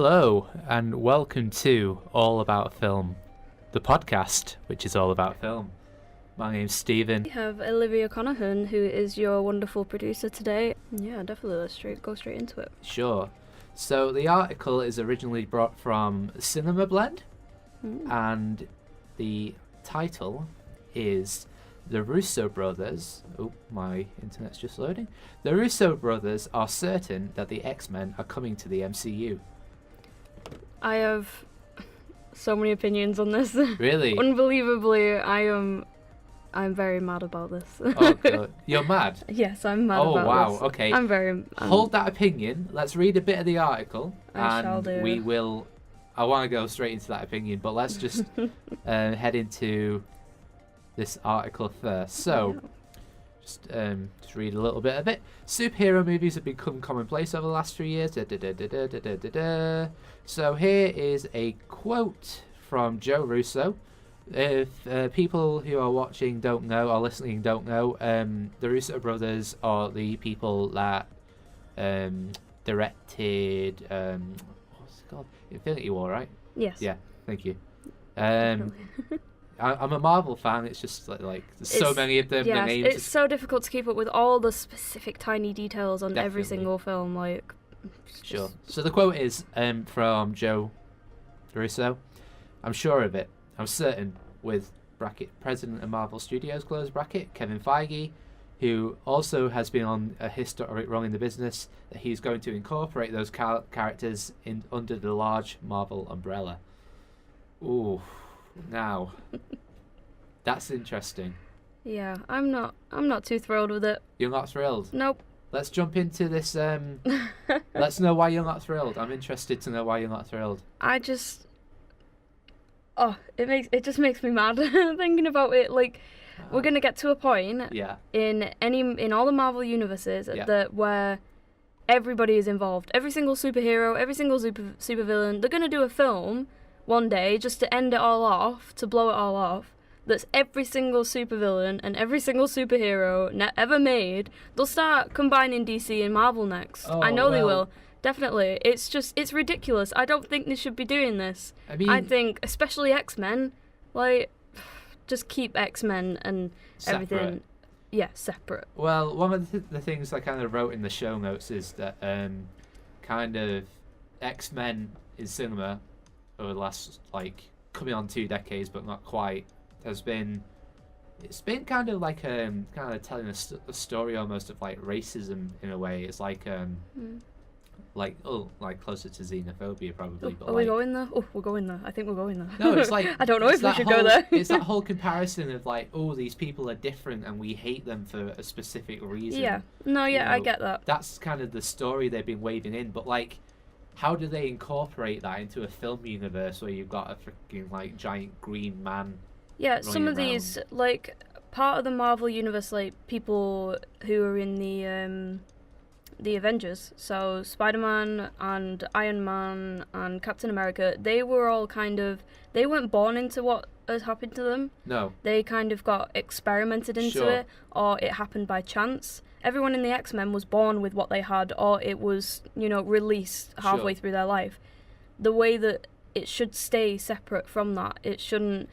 Hello, and welcome to All About Film, the podcast, which is all about film. My name's Stephen. We have Olivia Connahan, who is your wonderful producer today. Yeah, definitely, let's go straight into it. Sure. So the article is originally brought from Cinema Blend, and the title is The Russo Brothers. Oh, my internet's just loading. The Russo Brothers are certain that the X-Men are coming to the MCU. I have so many opinions on this. Really? Unbelievably, I'm very mad about this. Oh, God. You're mad? Yes, I'm mad Oh, about wow. this. Okay. Hold that opinion. Let's read a bit of the article. I shall do. We will... I want to go straight into that opinion, but let's just head into this article first. So, just read a little bit of it. Superhero movies have become commonplace over the last few years. So here is a quote from Joe Russo. If people who are watching don't know or listening don't know, the Russo brothers are the people that directed what's it called? Infinity War, right? Yes. Yeah, thank you. I'm a Marvel fan. It's just like there's so many of them. Yeah, names it's so difficult to keep up with all the specific tiny details on every Definitely. single film. Like, Sure. So the quote is from Joe Russo. I'm sure of it. I'm certain, with bracket president of Marvel Studios close bracket Kevin Feige, who also has been on a historic run in the business, that he's going to incorporate those characters in under the large Marvel umbrella. Ooh, now that's interesting. Yeah, I'm not too thrilled with it. You're not thrilled? Nope. Let's jump into this. Let's know why you're not thrilled. I'm interested to know why you're not thrilled. It just makes me mad thinking about it. Like, we're gonna get to a point in all the Marvel universes that where everybody is involved. Every single superhero, every single supervillain. They're gonna do a film one day just to end it all off, to blow it all off. That's every single supervillain and every single superhero ever made. They'll start combining DC and Marvel next. I know they will. Definitely. It's ridiculous. I don't think they should be doing this. I think, especially X-Men, like, just keep X-Men and separate. Everything. Yeah, separate. Well, one of the things I kind of wrote in the show notes is that kind of X-Men in cinema over the last, like, coming on 2 decades, but not quite, it's been kind of like kind of telling a story almost of like racism in a way. It's like like closer to xenophobia probably. But are we going there? Oh, we're going there. I think we're going there. No, it's like I don't know if we should go there. It's that whole comparison of like, oh, these people are different and we hate them for a specific reason. Yeah. No, yeah, I get that. That's kind of the story they've been waving in, but like, how do they incorporate that into a film universe where you've got a freaking like giant green man? Yeah, some of these, like, part of the Marvel universe, like, people who are in the Avengers, so Spider-Man and Iron Man and Captain America, they were all they weren't born into what has happened to them. No. They kind of got experimented into it, or it happened by chance. Everyone in the X-Men was born with what they had, or it was, released halfway through their life. The way that it should stay separate from that. It should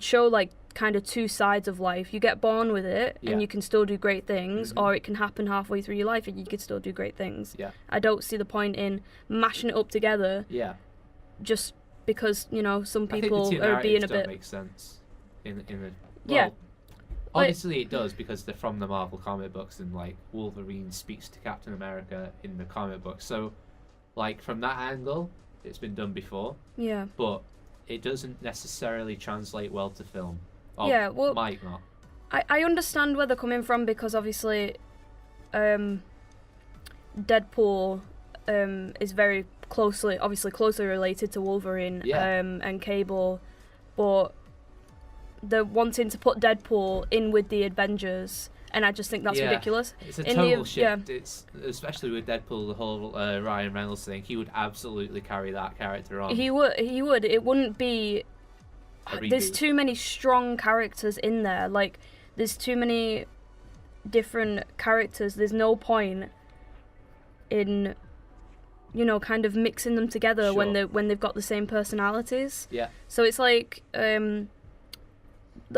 show like kind of two sides of life. You get born with it and you can still do great things, or it can happen halfway through your life and you can still do great things. Yeah. I don't see the point in mashing it up together. Yeah. Just because, some people I think the two are being a don't bit make sense yeah. Obviously it does because they're from the Marvel comic books and like Wolverine speaks to Captain America in the comic books. So like from that angle, it's been done before. Yeah. But it doesn't necessarily translate well to film. Yeah, well, might not. I understand where they're coming from because obviously, Deadpool is very closely related to Wolverine and Cable, but they're wanting to put Deadpool in with the Avengers. And I just think that's ridiculous. It's a total shift. It's especially with Deadpool, the whole Ryan Reynolds thing. He would absolutely carry that character on. He would. It wouldn't be. There's too many strong characters in there. Like, there's too many different characters. There's no point in you know, kind of mixing them together Sure. when they've got the same personalities. Yeah. So it's like the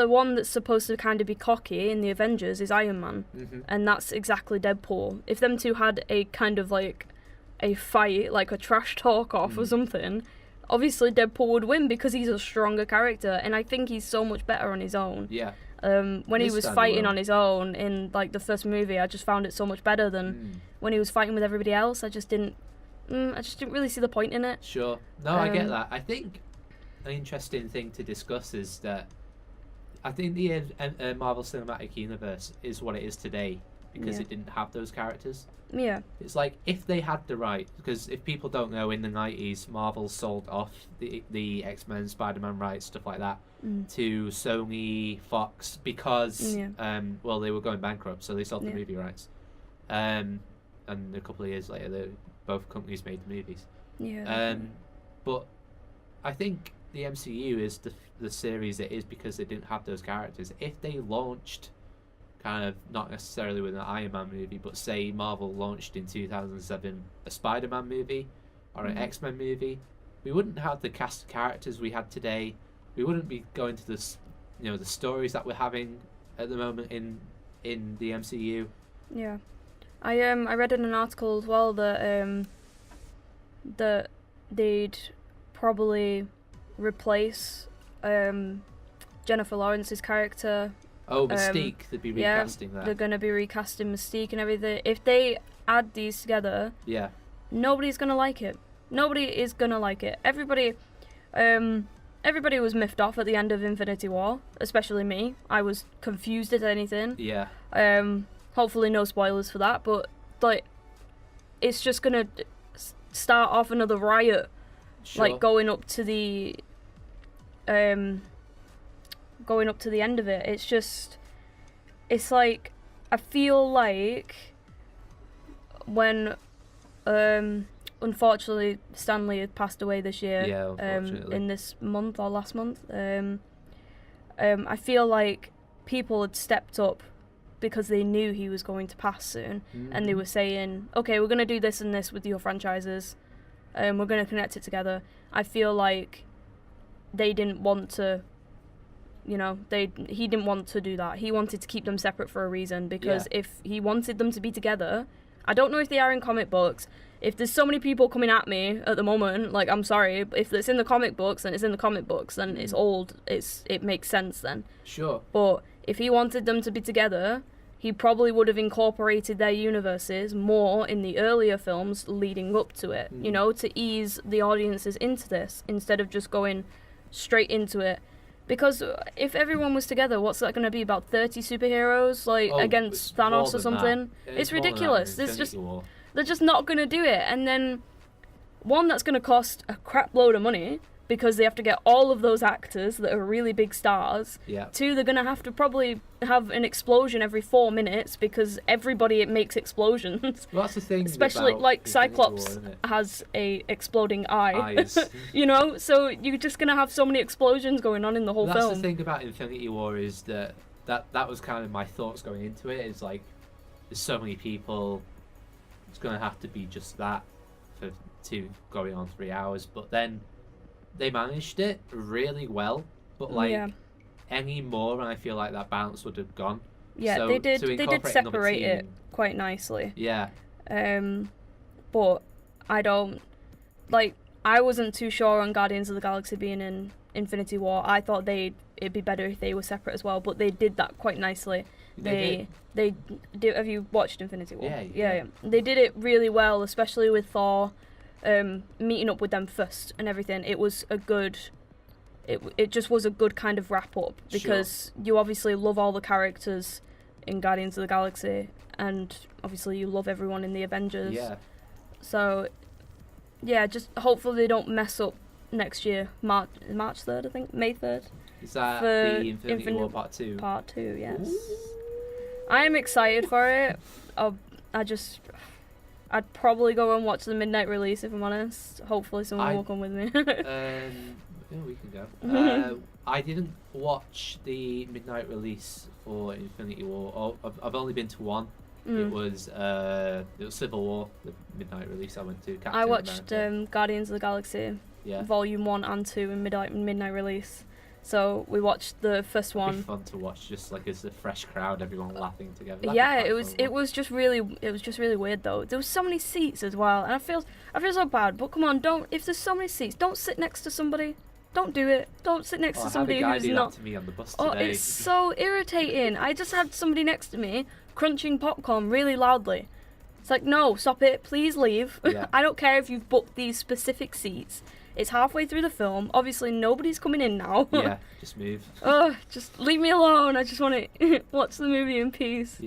one that's supposed to kind of be cocky in the Avengers is Iron Man, and that's exactly Deadpool. If them two had a kind of like a fight, like a trash talk off or something, obviously Deadpool would win because he's a stronger character, and I think he's so much better on his own. Yeah. When he was fighting on his own in like the first movie, I just found it so much better than when he was fighting with everybody else. I just didn't really see the point in it. Sure. No, I get that. I think an interesting thing to discuss is that I think the Marvel Cinematic Universe is what it is today because it didn't have those characters. Yeah. It's like if they had the right, because if people don't know, in the 90s, Marvel sold off the X-Men, Spider-Man rights, stuff like that, to Sony, Fox, because, well, they were going bankrupt, so they sold the movie rights. And a couple of years later, both companies made the movies. Yeah. But I think the MCU is the series it is because they didn't have those characters. If they launched kind of, not necessarily with an Iron Man movie, but say Marvel launched in 2007 a Spider-Man movie or an X-Men movie, we wouldn't have the cast of characters we had today. We wouldn't be going to this, you know, the stories that we're having at the moment in the MCU. Yeah. I read in an article as well that that they'd probably replace Jennifer Lawrence's character. Oh, Mystique. They'd be recasting that. They're going to be recasting Mystique and everything. If they add these together, nobody's going to like it. Nobody is going to like it. Everybody was miffed off at the end of Infinity War, especially me. I was confused at anything. Yeah. Hopefully no spoilers for that, but like, it's just going to start off another riot. Sure. Like going up to the end of it. It's like, I feel like when unfortunately Stan Lee had passed away this year, in this month or last month, I feel like people had stepped up because they knew he was going to pass soon, and they were saying, okay, we're going to do this and this with your franchises, we're going to connect it together. I feel like they didn't want to, you know, he didn't want to do that. He wanted to keep them separate for a reason, because if he wanted them to be together, I don't know if they are in comic books. If there's so many people coming at me at the moment, like, I'm sorry, but if it's in the comic books, then it's in the comic books, then it's old, it makes sense then. Sure. But if he wanted them to be together, he probably would have incorporated their universes more in the earlier films leading up to it, you know, to ease the audiences into this, instead of just going straight into it. Because if everyone was together, what's that going to be, about 30 superheroes, like, against Thanos or something? It's ridiculous. They're just not going to do it. And then, one, that's going to cost a crap load of money, because they have to get all of those actors that are really big stars. Yeah. Two, they're going to have to probably have an explosion every 4 minutes, because everybody makes explosions. Well, that's the thing. Especially, like, Cyclops has a exploding eyes. You know? So you're just going to have so many explosions going on in the whole film. That's the thing about Infinity War, is that was kind of my thoughts going into it. It's like, there's so many people, it's going to have to be just that for two going on 3 hours. But then they managed it really well, but like any more, and I feel like that balance would have gone. Yeah, so, they did separate it quite nicely. Yeah. But I wasn't too sure on Guardians of the Galaxy being in Infinity War. I thought it'd be better if they were separate as well, but they did that quite nicely. They did. Have you watched Infinity War? Yeah. They did it really well, especially with Thor. Meeting up with them first and everything. It was a good. It just was a good kind of wrap up, because you obviously love all the characters in Guardians of the Galaxy, and obviously you love everyone in the Avengers. Yeah. So, yeah, just hopefully they don't mess up next year. March 3rd, I think, May 3rd. Is that the Infinity War Part 2? Part 2, yes. Ooh. I am excited for it. I'd probably go and watch the midnight release, if I'm honest. Hopefully someone will come with me. We can go. I didn't watch the midnight release for Infinity War. I've only been to one. It was Civil War, the midnight release I went to. I watched Guardians of the Galaxy, Volume 1 and 2 in midnight release. So we watched the first one. It'd be fun to watch, just like as a fresh crowd, everyone laughing together. It was just really weird though. There was so many seats as well, and I feel so bad. But come on, if there's so many seats, don't sit next to somebody. Don't do it. Don't sit next to somebody who's not. That to me on the bus today. Oh, it's so irritating. I just had somebody next to me crunching popcorn really loudly. It's like, no, stop it. Please leave. Yeah. I don't care if you've booked these specific seats. It's halfway through the film. Obviously, nobody's coming in now. Yeah, just move. Just leave me alone. I just want to watch the movie in peace. Yeah.